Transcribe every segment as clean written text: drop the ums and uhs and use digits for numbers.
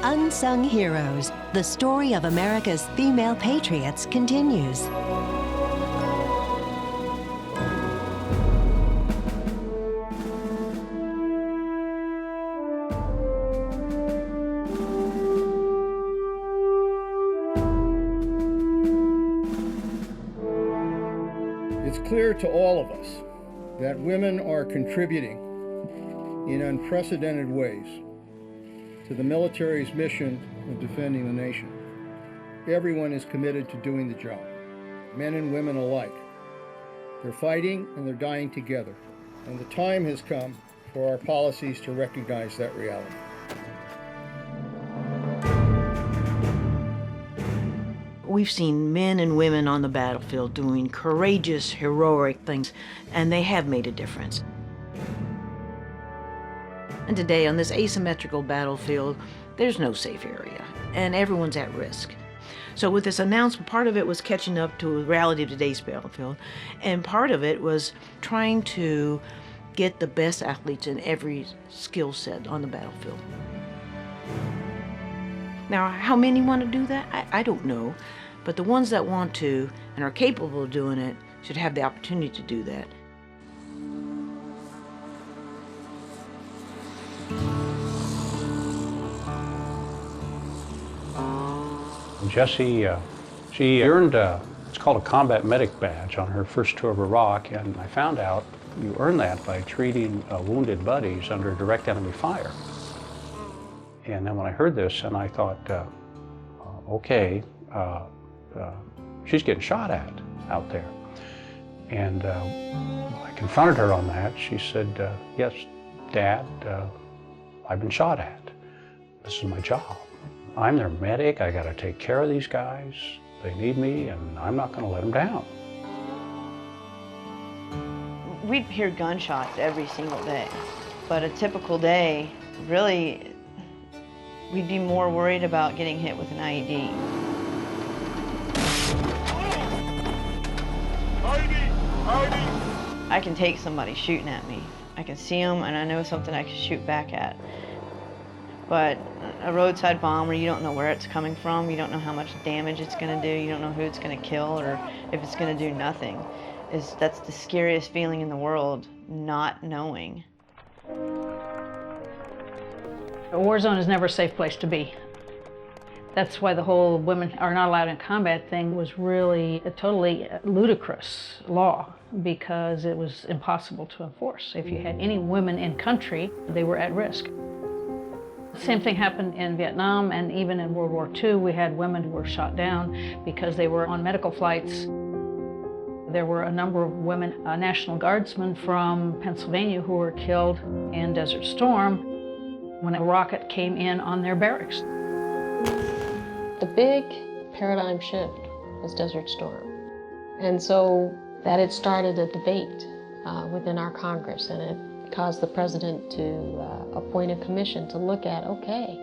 Unsung Heroes, the story of America's female patriots continues. It's clear to all of us that women are contributing in unprecedented ways to the military's mission of defending the nation. Everyone is committed to doing the job, men and women alike. They're fighting and they're dying together, and the time has come for our policies to recognize that reality. We've seen men and women on the battlefield doing courageous, heroic things, and they have made a difference. And today, on this asymmetrical battlefield, there's no safe area, and everyone's at risk. So with this announcement, part of it was catching up to the reality of today's battlefield, and part of it was trying to get the best athletes in every skill set on the battlefield. Now, how many want to do that? I don't know, but the ones that want to and are capable of doing it should have the opportunity to do that. Jessie, she earned it's called a combat medic badge on her first tour of Iraq, and I found out you earn that by treating wounded buddies under direct enemy fire. And then when I heard this, and I thought, okay, she's getting shot at out there. And when I confronted her on that, she said, yes, Dad, I've been shot at. This is my job. I'm their medic, I gotta take care of these guys. They need me, and I'm not gonna let them down. We'd hear gunshots every single day, but a typical day, really, we'd be more worried about getting hit with an IED. I can take somebody shooting at me. I can see them, and I know something I can shoot back at. But a roadside bomb where you don't know where it's coming from, you don't know how much damage it's going to do, you don't know who it's going to kill or if it's going to do nothing, that's the scariest feeling in the world, not knowing. A war zone is never a safe place to be. That's why the whole women are not allowed in combat thing was really a totally ludicrous law, because it was impossible to enforce. If you had any women in country, they were at risk. Same thing happened in Vietnam, and even in World War II, we had women who were shot down because they were on medical flights. There were a number of women, National Guardsmen from Pennsylvania, who were killed in Desert Storm when a rocket came in on their barracks. The big paradigm shift was Desert Storm. And so that had started a debate within our Congress, and it caused the president to appoint a commission to look at, okay,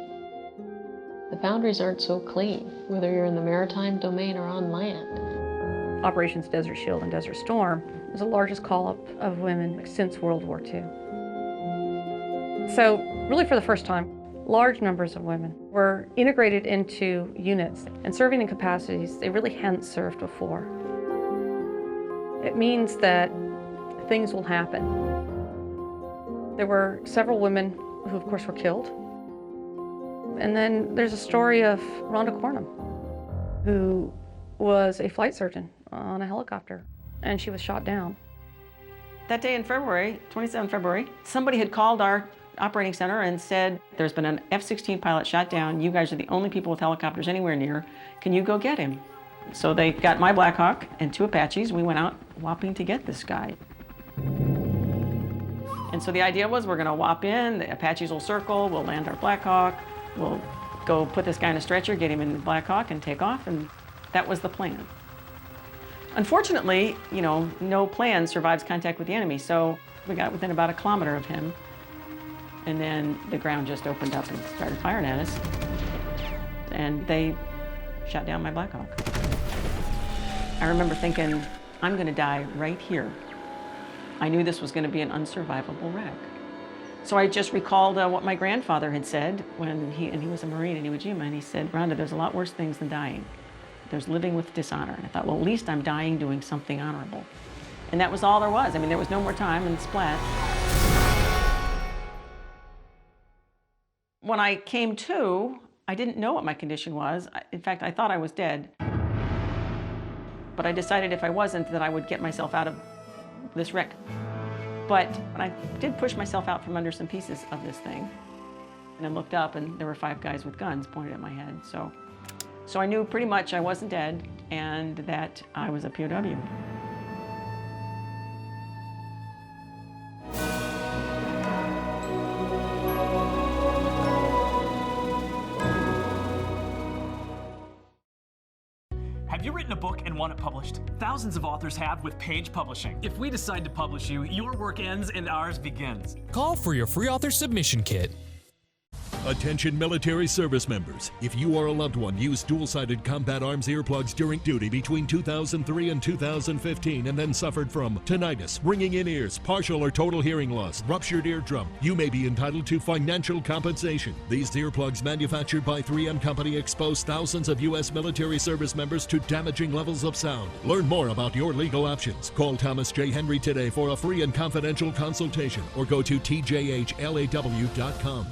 the boundaries aren't so clean, whether you're in the maritime domain or on land. Operations Desert Shield and Desert Storm was the largest call-up of women since World War II. So really for the first time, large numbers of women were integrated into units and serving in capacities they really hadn't served before. It means that things will happen. There were several women who, of course, were killed. And then there's a story of Rhonda Cornum, who was a flight surgeon on a helicopter, and she was shot down. That day in February, 27 February, somebody had called our operating center and said, there's been an F-16 pilot shot down. You guys are the only people with helicopters anywhere near. Can you go get him? So they got my Black Hawk and 2 Apaches. We went out whopping to get this guy. And so the idea was we're going to whop in, the Apaches will circle, we'll land our Black Hawk, we'll go put this guy in a stretcher, get him in the Black Hawk, and take off, and that was the plan. Unfortunately, you know, no plan survives contact with the enemy, so we got within about 1 kilometer of him, and then the ground just opened up and started firing at us, and they shot down my Black Hawk. I remember thinking, I'm going to die right here. I knew this was going to be an unsurvivable wreck. So I just recalled what my grandfather had said when he was a Marine in Iwo Jima, and he said, Rhonda, there's a lot worse things than dying. There's living with dishonor. And I thought, well, at least I'm dying doing something honorable. And that was all there was. I mean, there was no more time, and splat. When I came to, I didn't know what my condition was. In fact, I thought I was dead. But I decided if I wasn't, that I would get myself out of this wreck. But I did push myself out from under some pieces of this thing. And I looked up, and there were 5 guys with guns pointed at my head. So I knew pretty much I wasn't dead and that I was a POW. Have you written a book and want it published? Thousands of authors have with Page Publishing. If we decide to publish you, your work ends and ours begins. Call for your free author submission kit. Attention military service members. If you or a loved one used dual-sided combat arms earplugs during duty between 2003 and 2015 and then suffered from tinnitus, ringing in ears, partial or total hearing loss, ruptured eardrum, you may be entitled to financial compensation. These earplugs manufactured by 3M Company expose thousands of U.S. military service members to damaging levels of sound. Learn more about your legal options. Call Thomas J. Henry today for a free and confidential consultation or go to tjhlaw.com.